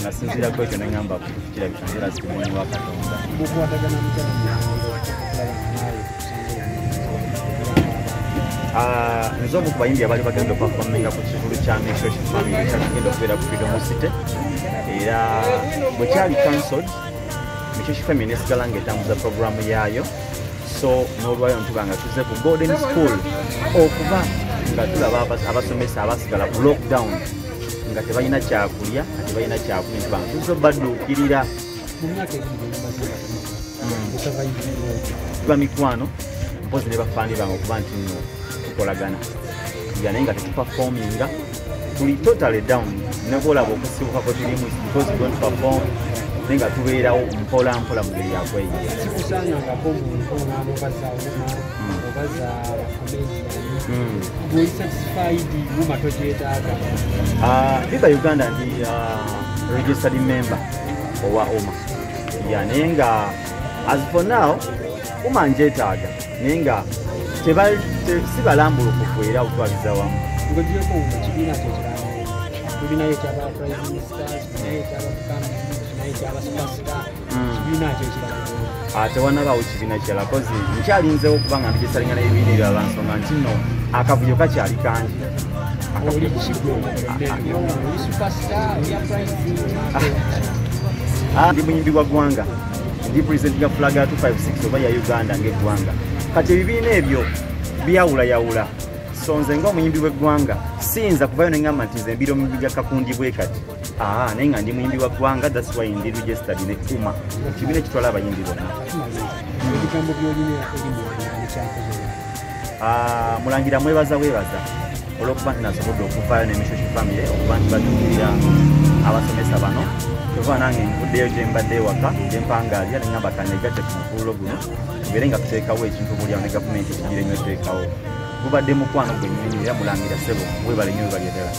Nasinzira ko ekyo nengamba kukira bitangira zikimoni wa Katonda. Nzo mu bayimbi abali bagenda performinga ku kivulu kya Mishoshi Family kyagenda okubeera ku Freedom City era bwe kyali cancelled Mishoshi Family nesigala ng'etambuza programu yaayo so n'olwayo ntubanga tuze ku Golden School okuba nga tulaba abasomesa abasigala ku lockdown nga tebalina kyakulya tebalina kyakunywa ntubanga tuze badduukirira tuba mikwano mpozi ne bafaani bange okuba nti nno tukolagana naye nga tetuperforminga tuli totally down nekolaba okusibukako tirimu because we don't perform naye nga tubeerawo mpola mpola mu ngeri yakweyira Viva Uganda ndi registered member owa OMA naye nga as for now OMA njetaaga naye nga sibalambulukufu era okutwaliza wamu tewanabaawo kibiina kirala kozi nkyalinzewo okuba nga ndigisalinga n'ebibiina ebirala nsonga nti nno akavuyo kakyali kangi ndi muyimbi wa ggwanga ndi presentinga flag ya 256 oba ya Uganda ng'eggwanga kati ebibiina ebyo byawulayawula so nze ng'omuyimbi w'eggwanga siyinza kuvayo neŋŋamba nti nze mbiro mibija kakundi bwe kati naye nga ndi muyimbi wa ggwanga that's why ndi registered ne OMA kibiina ekitwala abayimbi bonna Mulangira mwebaza olw'okuba nti nasobodde okuvaayo ne Mishoshi Family okuba nti batuukirira abasomesa bano tuva nange nvuddeyo gye mbadde ewaka gye mpangaalya ne ŋŋamba kanegajja ku mukululo guno tubeere nga tuteekawo ekintu bulyawo ne gavumenti ekigira ennyo eteekawo gubadde mukwano gwe nnyini era Mulangira ssebo webale nnyo webalyetera